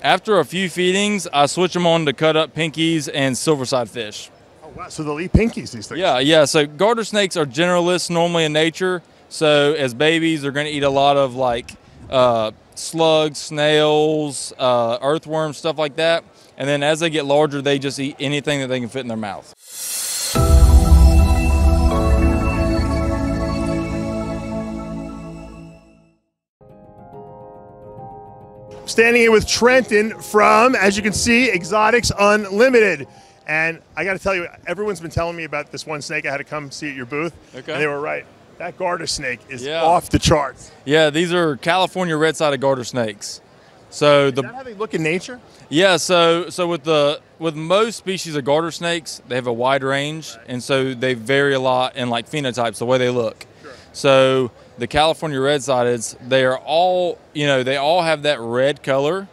After a few feedings, I switch them on to cut up pinkies and silverside fish. Oh, wow. So they'll eat pinkies, these things? Yeah. So garter snakes are generalists normally in nature. So as babies, they're going to eat a lot of like slugs, snails, earthworms, stuff like that. And then as they get larger, they just eat anything that they can fit in their mouth. Standing here with Trenton from, as you can see, Exotics Unlimited. And I got to tell you, everyone's been telling me about this one snake I had to come see at your booth. Okay. And they were right. That garter snake is off the charts. Yeah, these are California red-sided garter snakes. So is that how they look in nature? Yeah, so with most species of garter snakes, they have a wide range, and so they vary a lot in like phenotypes, the way they look. Sure. So the California red-sideds, they are all, they all have that red color,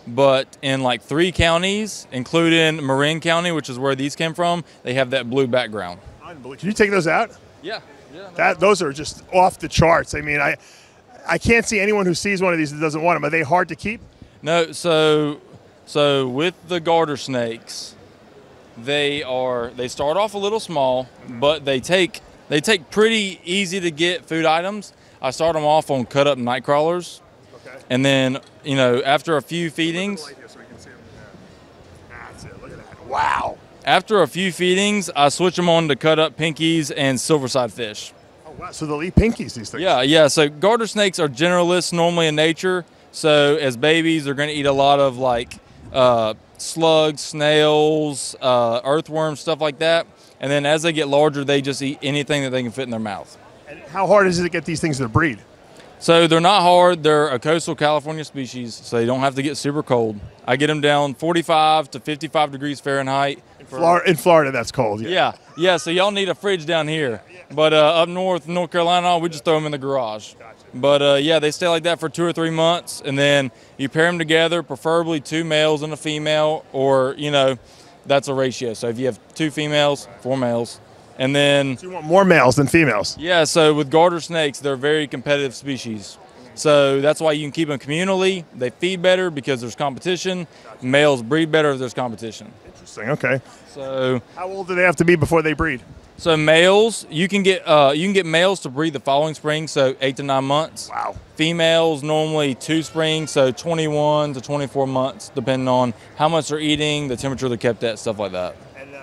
but in like 3 counties, including Marin County, which is where these came from, they have that blue background. Unbelievable. Can you take those out? Yeah. Those are just off the charts. I mean, I can't see anyone who sees one of these that doesn't want them. Are they hard to keep? No, so with the garter snakes, they start off a little small, but they take pretty easy to get food items. I start them off on cut up night crawlers. Okay. And then, after a few feedings. That's it. Look at that. Wow. After a few feedings, I switch them on to cut up pinkies and silverside fish. Oh, wow. So they'll eat pinkies, these things? Yeah. So garter snakes are generalists normally in nature. So as babies, they're going to eat a lot of like slugs, snails, earthworms, stuff like that. And then as they get larger, they just eat anything that they can fit in their mouth. And how hard is it to get these things to breed? So they're not hard. They're a coastal California species, so they don't have to get super cold. I get them down 45 to 55 degrees Fahrenheit. In Florida, that's cold. Yeah. So y'all need a fridge down here. But up north, North Carolina, we just throw them in the garage. Gotcha. But yeah, they stay like that for 2 or 3 months, and then you pair them together, preferably 2 males and a female, or that's a ratio. So if you have 2 females, 4 males. And then, so you want more males than females? Yeah, so with garter snakes, they're a very competitive species. So that's why you can keep them communally. They feed better because there's competition. Males breed better if there's competition. Interesting, okay. So how old do they have to be before they breed? So males, you can get males to breed the following spring, so 8 to 9 months. Wow. Females normally 2 springs, so 21 to 24 months, depending on how much they're eating, the temperature they're kept at, stuff like that. And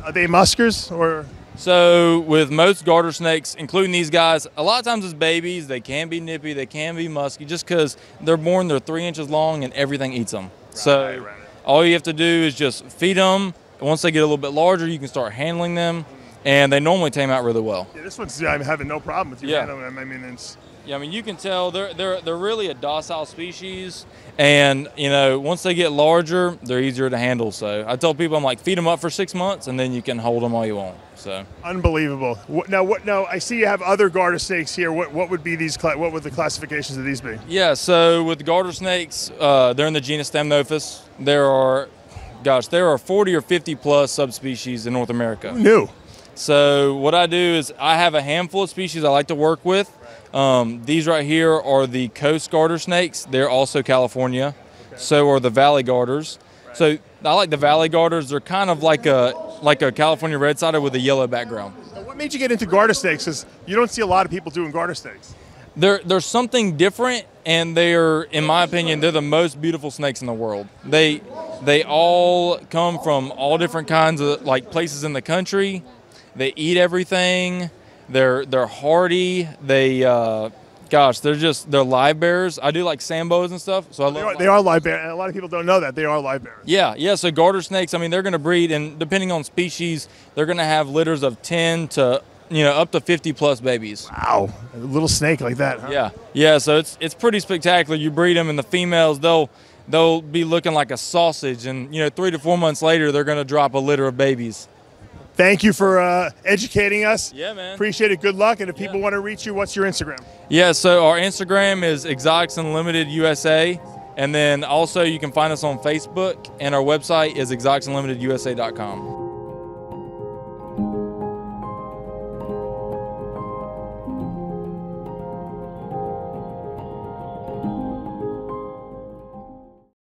are they muskers or? So with most garter snakes, including these guys, a lot of times as babies, they can be nippy, they can be musky, just because they're born, they're 3 inches long and everything eats them. Right. All you have to do is just feed them. Once they get a little bit larger, you can start handling them, and they normally tame out really well. Yeah, this one's I'm having no problem with you handling them. I mean, it's. Yeah, I mean, you can tell they're really a docile species, and once they get larger, they're easier to handle. So I tell people, I'm like, feed them up for 6 months, and then you can hold them all you want. So unbelievable. Now I see you have other garter snakes here. What would be these? What would the classifications of these be? Yeah, so with garter snakes, they're in the genus Thamnophis. There are 40 or 50 plus subspecies in North America. Who knew? So what I do is I have a handful of species I like to work with. These right here are the coast garter snakes. They're also California. Okay. So are the valley garters. Right. So I like the valley garters. They're kind of like a California red-sided with a yellow background. Now, what made you get into garter snakes? Because you don't see a lot of people doing garter snakes. There's something different, and they're, in my opinion, they're the most beautiful snakes in the world. They all come from all different kinds of like places in the country. They eat everything. They're hardy. They're live bearers. I do like sambos and stuff. So they are live bearers, and a lot of people don't know that they are live bearers. Yeah. So garter snakes, I mean, they're going to breed, and depending on species, they're going to have litters of 10 to up to 50 plus babies. Wow, a little snake like that. Huh? Yeah. So it's pretty spectacular. You breed them, and the females they'll be looking like a sausage, and 3 to 4 months later, they're going to drop a litter of babies. Thank you for educating us. Yeah, man. Appreciate it. Good luck. And if people want to reach you, what's your Instagram? Yeah, so our Instagram is Exotics Unlimited USA. And then also you can find us on Facebook, and our website is exoticsunlimitedusa.com.